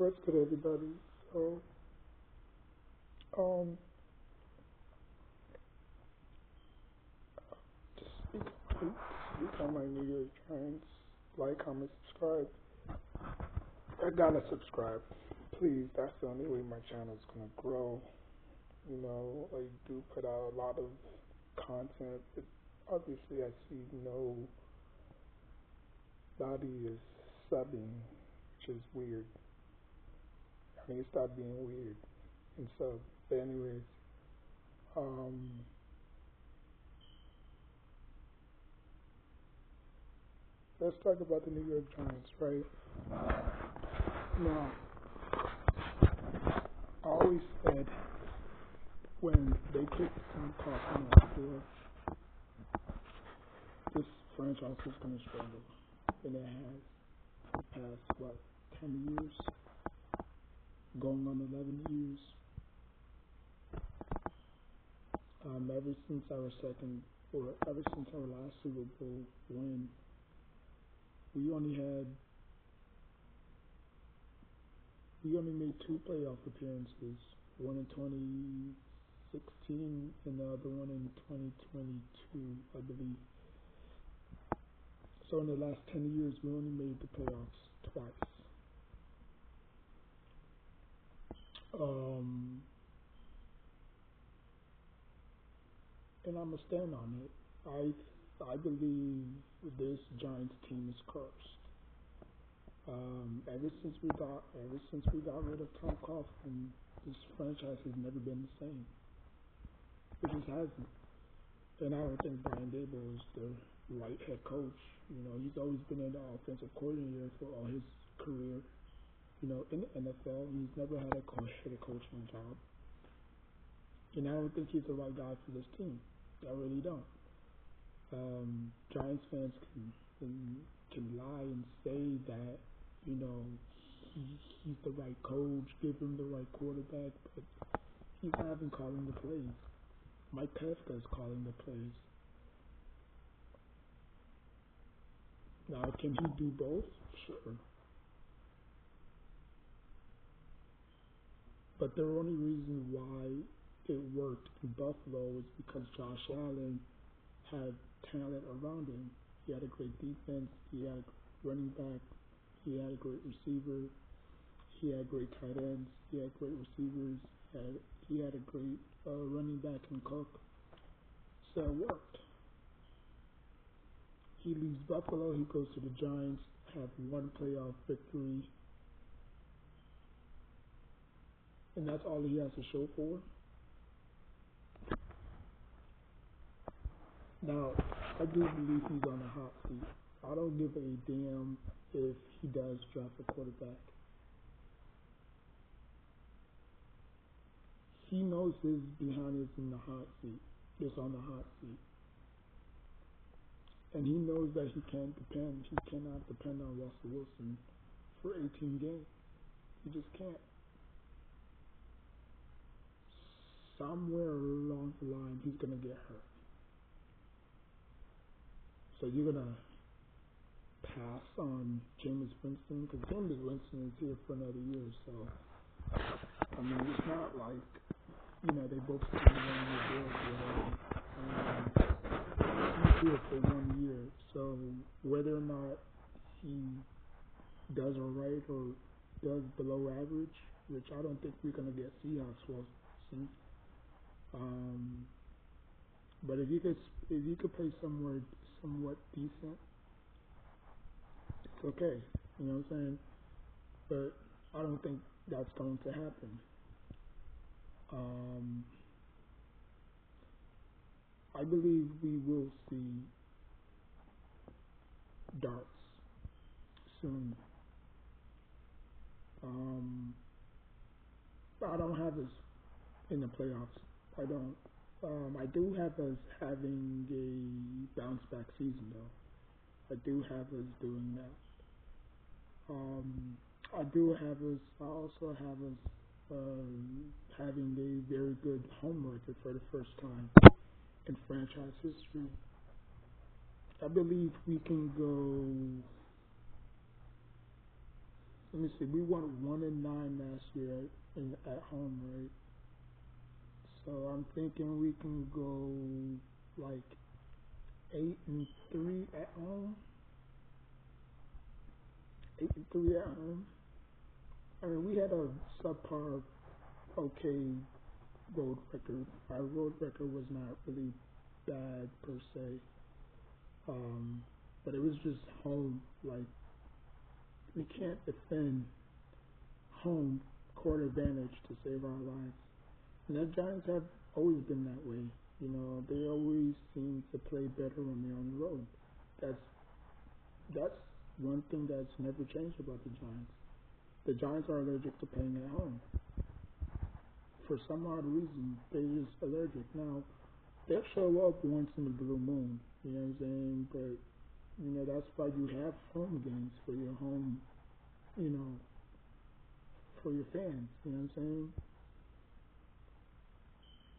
What's good, everybody? So, um, to speak on my New York Giants, like, comment, subscribe. I gotta subscribe, please. That's the only way my channel's gonna grow. I do put out a lot of content, but obviously I see nobody is subbing, which is weird. I need to stop being weird and sub. But anyways, um, let's talk about the New York Giants, right? Now, I always said when they kicked Tom Coughlin out the door, this franchise was going to struggle. And it has for the past, 10 years? Going on 11 years. Ever since ever since our last Super Bowl win, we only made two playoff appearances, one in 2016 and the other one in 2022, I believe. So in the last 10 years, we only made the playoffs twice. And I'm gonna stand on it. I believe this Giants team is cursed. Ever since we got rid of Tom Coughlin, this franchise has never been the same. It just hasn't. And I don't think Brian Daboll is the right head coach. He's always been an offensive coordinator for all his career. In the NFL, he's never had a head coaching job. And I don't think he's the right guy for this team. I really don't. Giants fans can lie and say that, he's the right coach, give him the right quarterback, but he's not even calling the plays. Mike Kafka is calling the plays. Now, can he do both? Sure. But the only reason why it worked in Buffalo is because Josh Allen had talent around him. He had a great defense. He had a running back. He had a great receiver. He had great tight ends. He had great receivers. He had a great running back in Cook. So it worked. He leaves Buffalo. He goes to the Giants. Have one playoff victory. And that's all he has to show for it. Now, I do believe he's on the hot seat. I don't give a damn if he does draft a quarterback. He knows his behind is in the hot seat. It's on the hot seat. And he knows that he cannot depend on Russell Wilson for 18 games. He just can't. Somewhere along the line, he's going to get hurt. So you're going to pass on Jameis Winston, because Jameis Winston is here for another year. So, it's not like, they both signed 1 year deals or whatever. He's here for 1 year. So whether or not he does all right or does below average, which I don't think we're going to get Seahawks Wilson. But if you could play somewhat decent, it's okay. You know what I'm saying? But I don't think that's going to happen. I believe we will see darts soon. I don't have us in the playoffs. I don't. I do have us having a bounce back season though. I do have us doing that. I also have us having a very good home record for the first time in franchise history. I believe we can go Let me see. We won 1-9 last year at home, right? So I'm thinking we can go like 8-3 at home. 8-3 at home. I mean, we had a subpar, okay road record. Our road record was not really bad per se, but it was just home. Like we can't defend home court advantage to save our lives. And the Giants have always been that way. You know, they always seem to play better when they're on the road. That's that's one thing that's never changed about the Giants. The Giants are allergic to playing at home. For some odd reason, they're just allergic. Now, they'll show up once in a blue moon, you know what I'm saying? But, you know, that's why you have home games for your home, you know, for your fans, you know what I'm saying?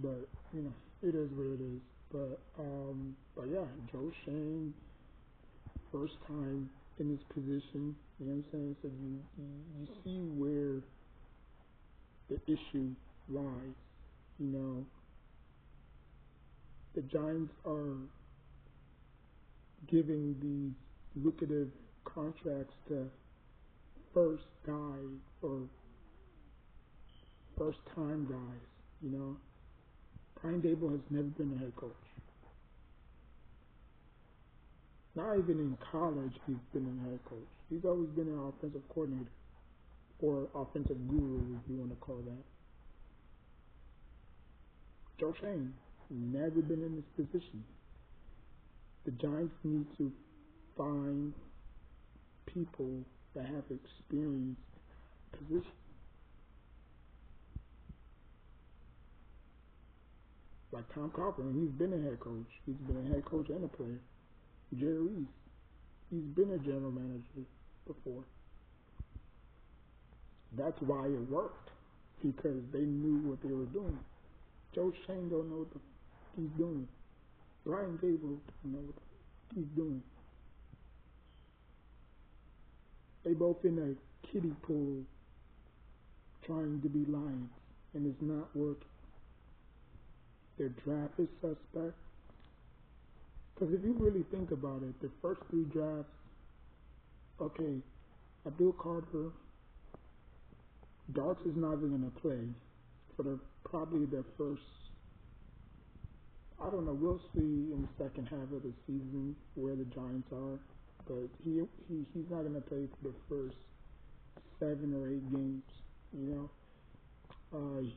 But, you know, it is what it is. But yeah, Joe Shane, first time in this position, you know what I'm saying? So you see where the issue lies, you know. The Giants are giving these lucrative contracts to first guy or first time guys, you know. Brian Dable has never been a head coach. Not even in college he's been a head coach. He's always been an offensive coordinator or offensive guru if you want to call that. Joe Shane, never been in this position. The Giants need to find people that have experience position. Like Tom Coughlin, he's been a head coach. He's been a head coach and a player. Jerry Reese, he's been a general manager before. That's why it worked, because they knew what they were doing. Joe Shane don't know what he's doing. Brian Dable don't know what he's doing. They both in a kiddie pool trying to be lions, and it's not working. Their draft is suspect. Because if you really think about it, the first three drafts, okay, Abdul Carter, Darks is not even going to play for probably the first, I don't know, we'll see in the second half of the season where the Giants are, but he's not going to play for the first 7 or 8 games, you know.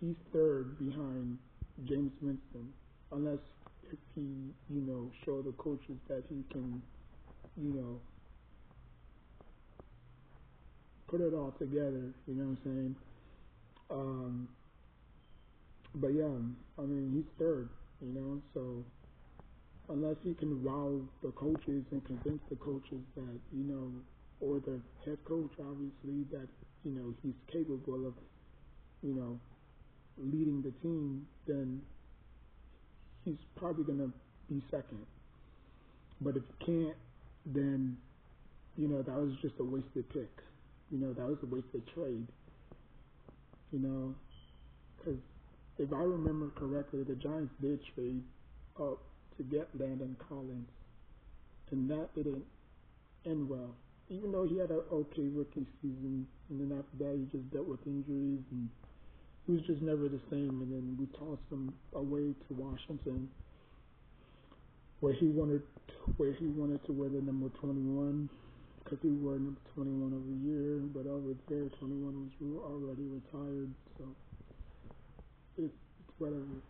He's third behind James Winston, unless if he, you know, show the coaches that he can, you know, put it all together, you know what I'm saying? But yeah, I mean, he's third, you know, so unless he can wow the coaches and convince the coaches that, you know, or the head coach, obviously, that, you know, he's capable of, you know, leading the team, then he's probably going to be second. But if he can't, then, you know, that was just a wasted pick. You know, that was a wasted trade. You know, because if I remember correctly, the Giants did trade up to get Landon Collins, and that didn't end well. Even though he had an okay rookie season, and then after that he just dealt with injuries, and he was just never the same. And then we tossed him away to Washington, where he wanted to wear the number 21, because he wore number 21 every year, but over there 21 was already retired, so it's whatever.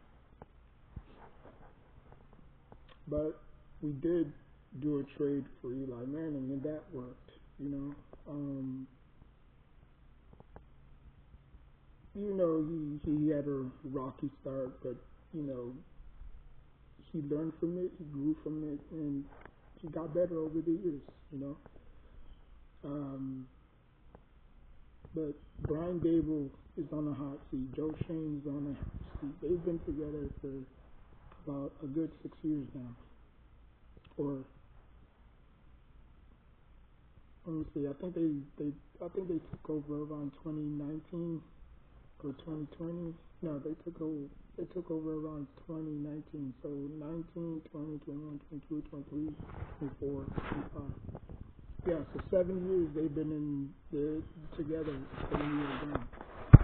But we did do a trade for Eli Manning, and that worked, you know. You know, he had a rocky start, but, you know, he learned from it, he grew from it, and he got better over the years, you know. But Brian Dable is on the hot seat. Joe Shane is on the hot seat. They've been together for about a good 6 years now. Or let me see. I think they took and they're together 7 years now. I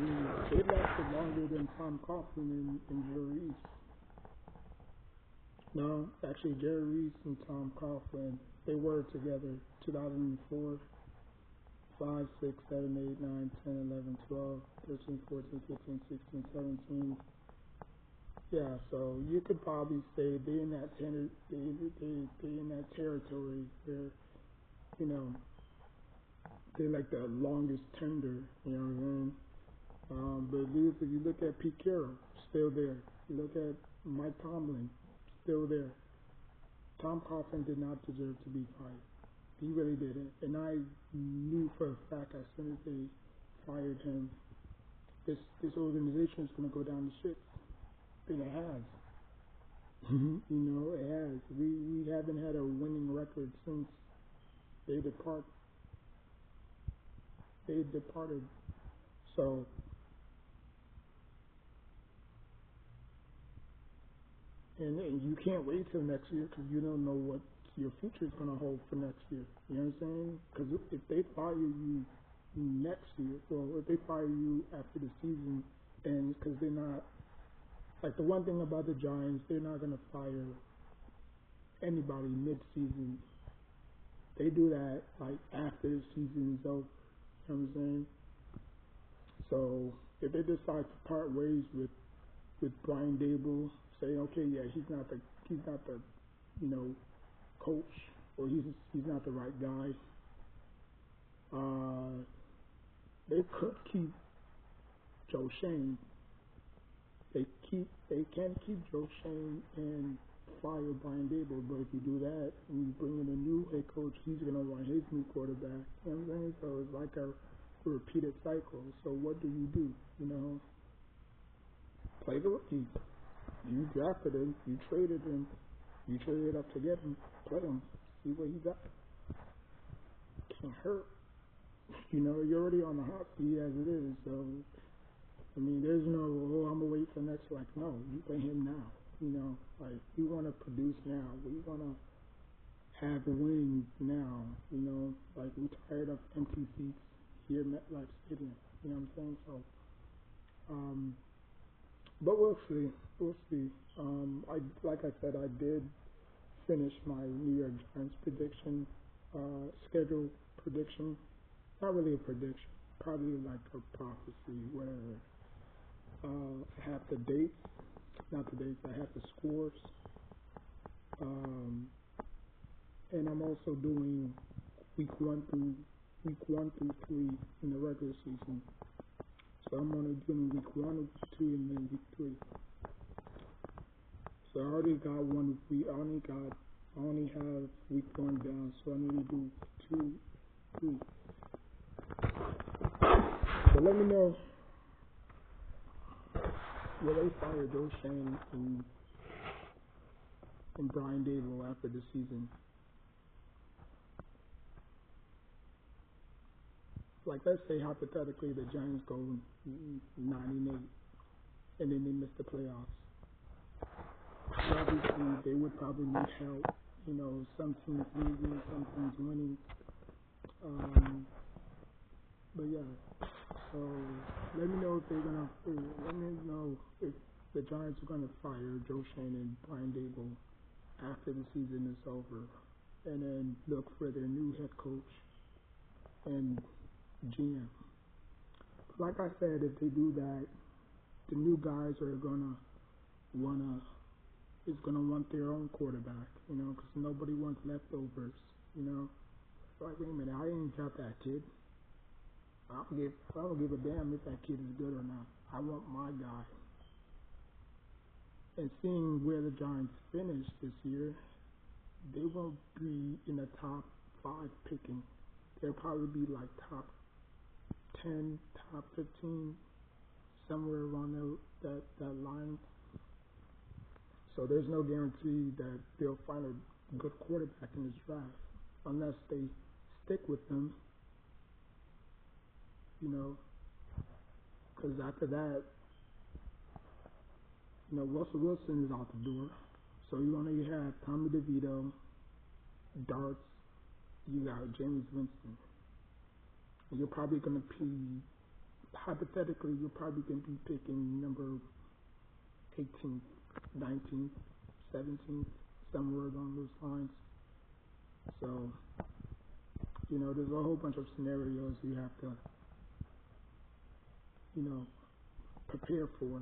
mean, they lasted longer than Tom Coughlin and Jerry Reese. No, actually, Jerry Reese and Tom Coughlin, they were together 2004, 5, 6, 7, 8, 9, 10, 11, 12, 13, 14, 15, 16, 17. Yeah, so you could probably say they're in that territory where, you know, they're like the longest tender, you know what I mean? But if you look at Pete Carroll, still there. You look at Mike Tomlin, still there. Tom Coughlin did not deserve to be fired. He really didn't. And I knew for a fact as soon as they fired him, this organization is going to go down the shit. And it has. You know, it has. We haven't had a winning record since they departed. So, and you can't wait till next year because you don't know what your future is going to hold for next year. You know what I'm saying? Because if they fire you next year, or if they fire you after the season, and because they're not, like the one thing about the Giants, they're not going to fire anybody mid-season. They do that like after the season is over. You know what I'm saying? So if they decide to part ways with Brian Dable, say okay, yeah, he's not the you know, coach, or he's not the right guy. They could keep Joe Schoen. They can keep Joe Schoen and fire Brian Dable, but if you do that and you bring in a new head coach, he's gonna want his new quarterback. You know what I'm saying? So it's like a repeated cycle. So what do? You know, play the rookie. You drafted him, you traded up to get him, play him, see what he got. Can't hurt. You know, you're already on the hot seat as it is, so I mean, there's no, I'm gonna wait for next. Like, no, you play him now. You know, like we want to produce now. We want to have wins now. You know, like we're tired of empty seats here at MetLife Stadium. You know what I'm saying? So, but we'll see. We'll see. Like I said, I did finish my New York Giants prediction, schedule prediction. Not really a prediction, probably like a prophecy where I have the dates, not the dates, I have the scores, and I'm also doing week one through 3 in the regular season. So I'm only doing week 1, week 2, and then week 3. So I already got one week. I only have week 1 down, so I need to do 2, 3. So let me know, will they fire Joe Schoen and Brian Dable after the season? Like, let's say hypothetically the Giants go 9-8 and then they miss the playoffs. Obviously, they would probably need help. You know, some teams losing, some teams winning. But yeah, so let me know if the Giants are gonna fire Joe Schoen and Brian Dable after the season is over, and then look for their new head coach and GM. Like I said, if they do that, the new guys are gonna want their own quarterback, you know, because nobody wants leftovers, you know. Like, wait a minute, I ain't got that kid. I don't give a damn if that kid is good or not. I want my guy. And seeing where the Giants finish this year, they won't be in the top 5 picking. They'll probably be like top 10, top 15, somewhere around that line. So there's no guarantee that they'll find a good quarterback in this draft unless they stick with them, you know, because after that, you know, Russell Wilson is out the door. So you only have Tommy DeVito, darts, you got Jameis Winston. you're probably going to be, hypothetically, you're probably going to be picking number 18th, 19th, 17th, somewhere along those lines. So, there's a whole bunch of scenarios you have to, prepare for,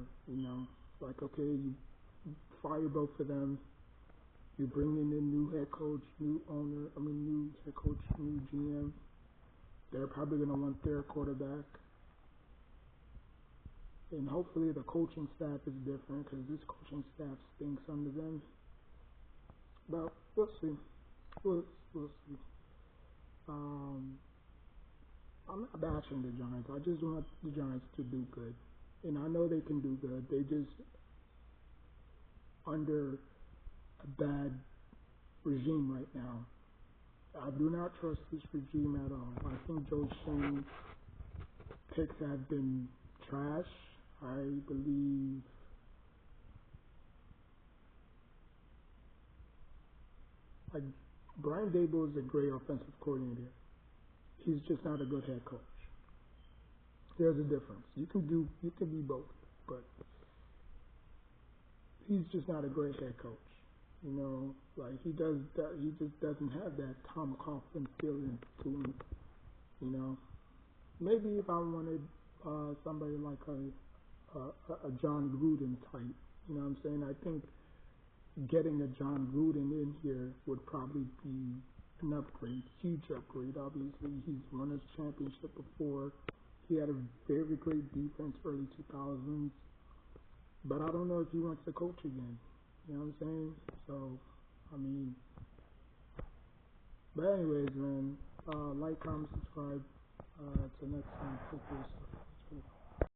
Like, okay, you fire both of them, you bring in a new head coach, new head coach, new GM. They're probably going to want their quarterback. And hopefully the coaching staff is different because this coaching staff stinks under them. But we'll see. We'll see. I'm not bashing the Giants. I just want the Giants to do good. And I know they can do good. They just under a bad regime right now. I do not trust this regime at all. I think Joe Schoen's picks have been trash. I believe like Brian Daboll is a great offensive coordinator. He's just not a good head coach. There's a difference. You can be both, but he's just not a great head coach. Like he just doesn't have that Tom Coughlin feeling to him. Maybe if I wanted somebody like a John Gruden type, you know what I'm saying? I think getting a John Gruden in here would probably be an upgrade, huge upgrade. Obviously, he's won his championship before. He had a very great defense early 2000s, but I don't know if he wants to coach again. You know what I'm saying? So, but anyways, man, like, comment, subscribe. Till next time. Take care of yourself.